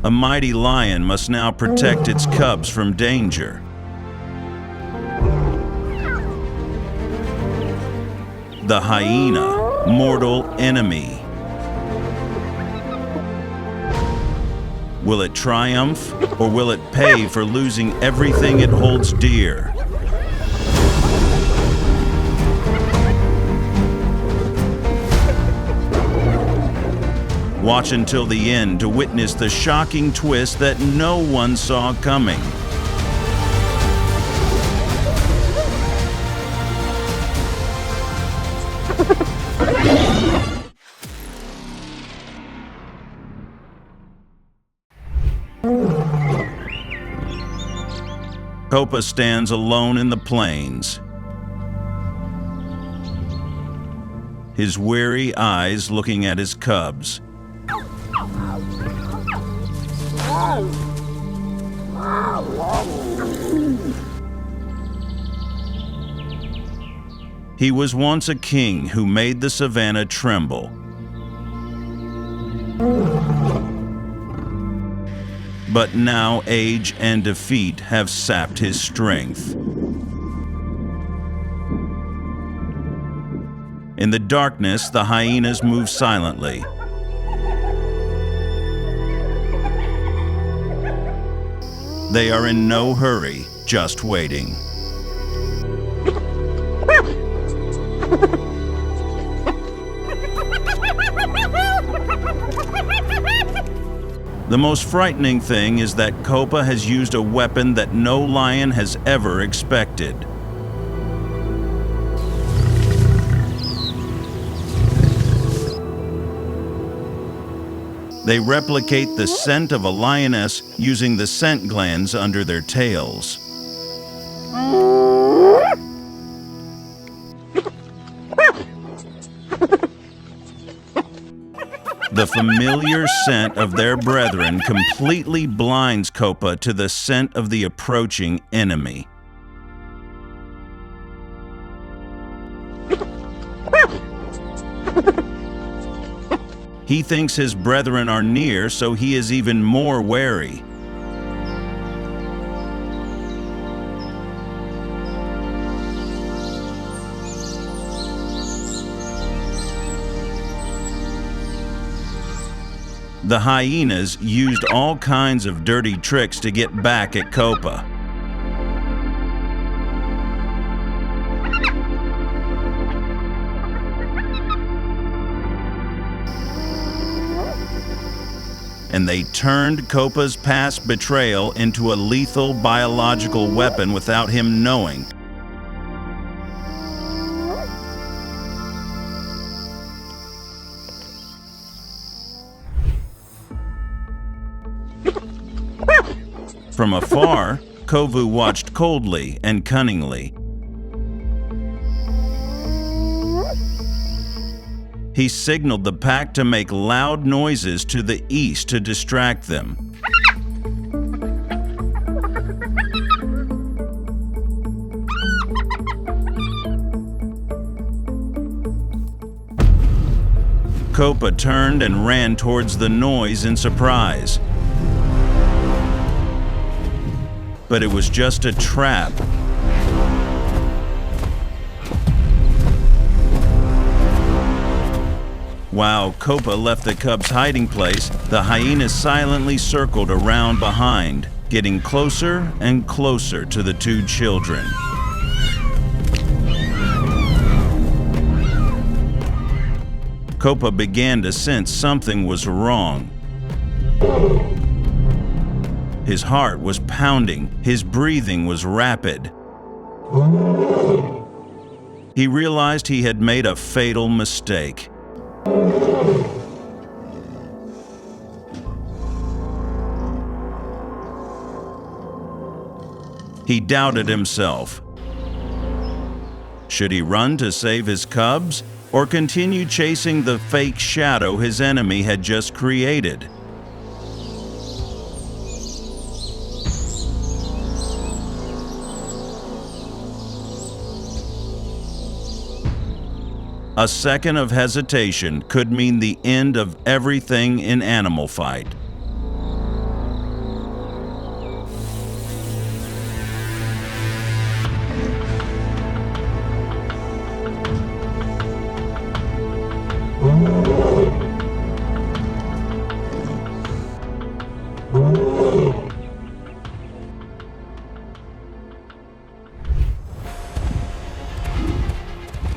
A mighty lion must now protect its cubs from danger. The hyena, mortal enemy. Will it triumph, or will it pay for losing everything it holds dear? Watch until the end to witness the shocking twist that no one saw coming. Kova stands alone in the plains, his weary eyes looking at his cubs. He was once a king who made the savannah tremble. But now age and defeat have sapped his strength. In the darkness, the hyenas move silently. They are in no hurry, just waiting. The most frightening thing is that Kova has used a weapon that no lion has ever expected. They replicate the scent of a lioness using the scent glands under their tails. The familiar scent of their brethren completely blinds Kova to the scent of the approaching enemy. He thinks his brethren are near, so he is even more wary. The hyenas used all kinds of dirty tricks to get back at Kova. And they turned Kova's past betrayal into a lethal biological weapon without him knowing. From afar, Kova watched coldly and cunningly. He signaled the pack to make loud noises to the east to distract them. Kova turned and ran towards the noise in surprise. But it was just a trap. While Kova left the cub's hiding place, the hyenas silently circled around behind, getting closer and closer to the two children. Kova began to sense something was wrong. His heart was pounding, his breathing was rapid. He realized he had made a fatal mistake. He doubted himself. Should he run to save his cubs, or continue chasing the fake shadow his enemy had just created? A second of hesitation could mean the end of everything in Animal Fight.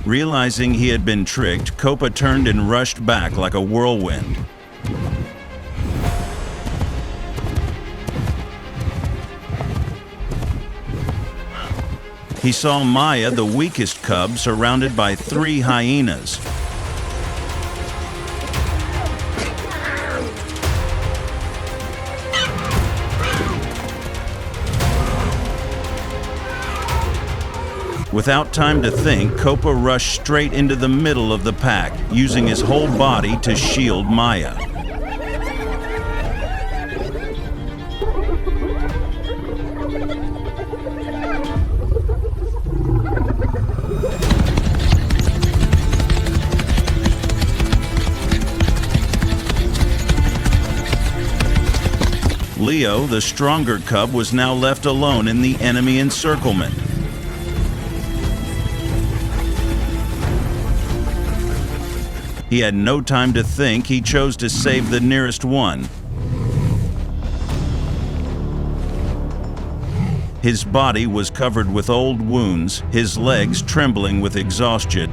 Realizing he had been tricked, Kova turned and rushed back like a whirlwind. He saw Maya, the weakest cub, surrounded by 3 hyenas. Without time to think, Kova rushed straight into the middle of the pack, using his whole body to shield Maya. Leo, the stronger cub, was now left alone in the enemy encirclement. He had no time to think. He chose to save the nearest one. His body was covered with old wounds, his legs trembling with exhaustion.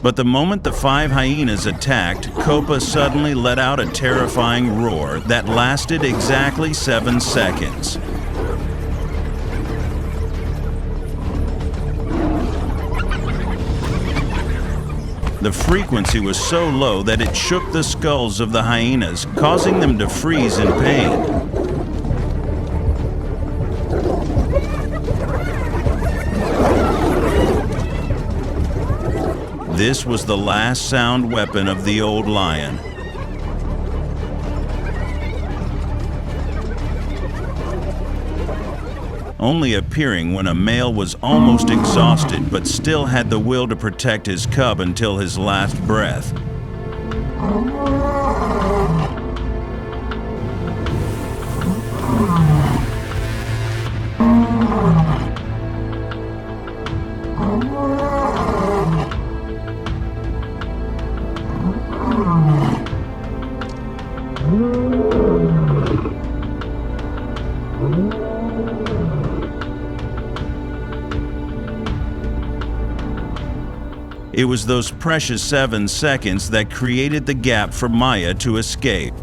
But the moment the 5 hyenas attacked, Kova suddenly let out a terrifying roar that lasted exactly 7 seconds. The frequency was so low that it shook the skulls of the hyenas, causing them to freeze in pain. This was the last sound weapon of the old lion. Only appearing when a male was almost exhausted but still had the will to protect his cub until his last breath. It was those precious 7 seconds that created the gap for Maya to escape.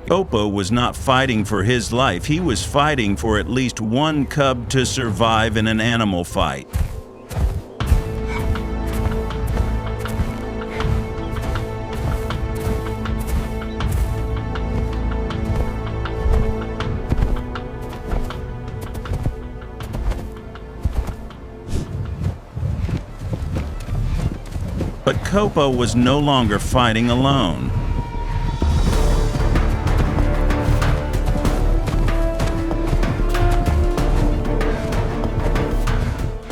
Kova was not fighting for his life, he was fighting for at least one cub to survive in an animal fight. But Kova was no longer fighting alone.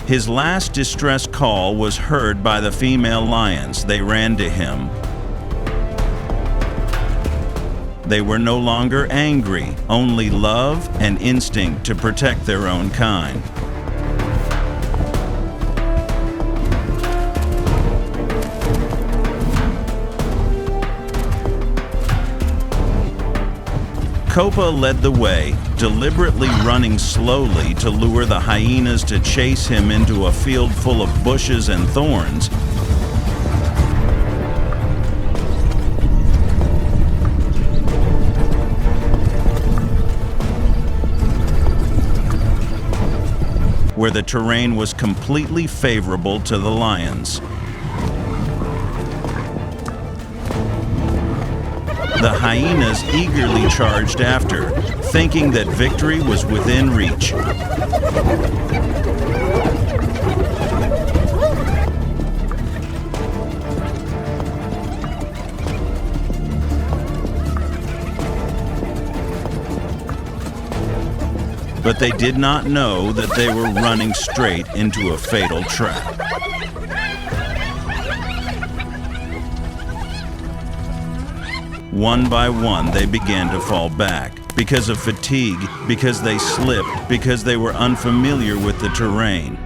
His last distress call was heard by the female lions. They ran to him. They were no longer angry, only love and instinct to protect their own kind. Kova led the way, deliberately running slowly to lure the hyenas to chase him into a field full of bushes and thorns. Where the terrain was completely favorable to the lions. The hyenas eagerly charged after, thinking that victory was within reach. But they did not know that they were running straight into a fatal trap. One by one, they began to fall back because of fatigue, because they slipped, because they were unfamiliar with the terrain.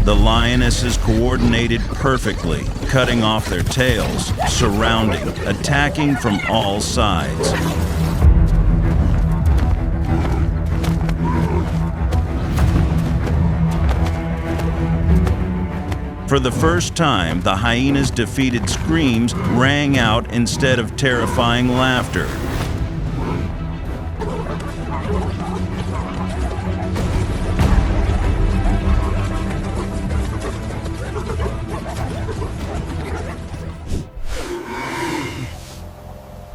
The lionesses coordinated perfectly, cutting off their tails, surrounding, attacking from all sides. For the first time, the hyenas' defeated screams rang out instead of terrifying laughter.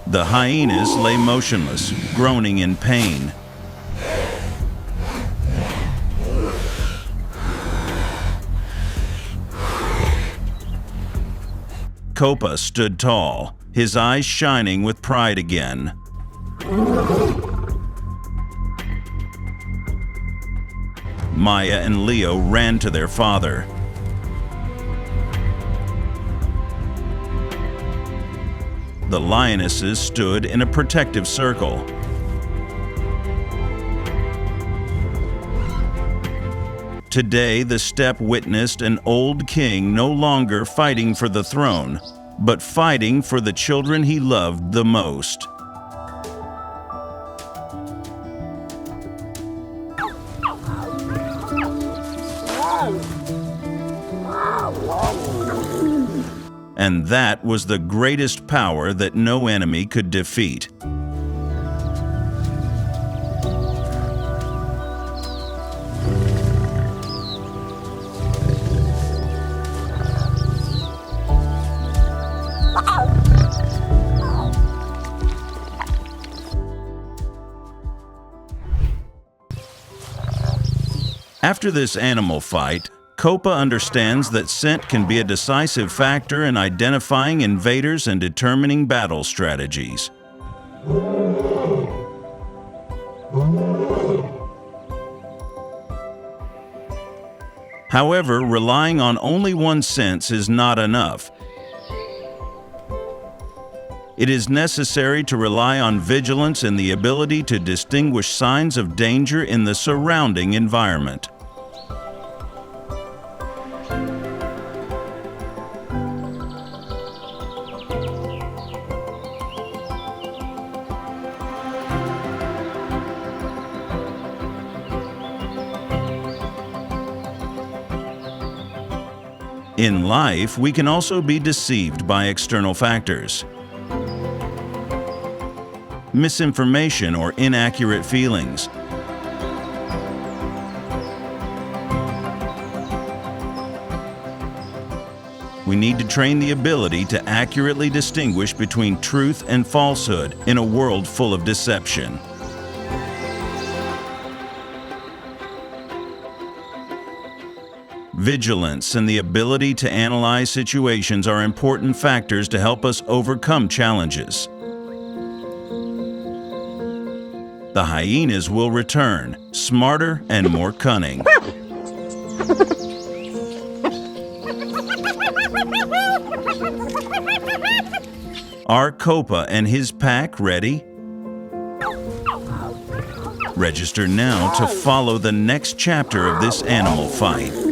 The hyenas lay motionless, groaning in pain. Kova stood tall, his eyes shining with pride again. Maya and Leo ran to their father. The lionesses stood in a protective circle. Today, the steppe witnessed an old king no longer fighting for the throne, but fighting for the children he loved the most. And that was the greatest power that no enemy could defeat. After this animal fight, Kova understands that scent can be a decisive factor in identifying invaders and determining battle strategies. However, relying on only one sense is not enough. It is necessary to rely on vigilance and the ability to distinguish signs of danger in the surrounding environment. In life, we can also be deceived by external factors. Misinformation or inaccurate feelings. We need to train the ability to accurately distinguish between truth and falsehood in a world full of deception. Vigilance and the ability to analyze situations are important factors to help us overcome challenges. The hyenas will return, smarter and more cunning. Are Kova and his pack ready? Register now to follow the next chapter of this animal fight.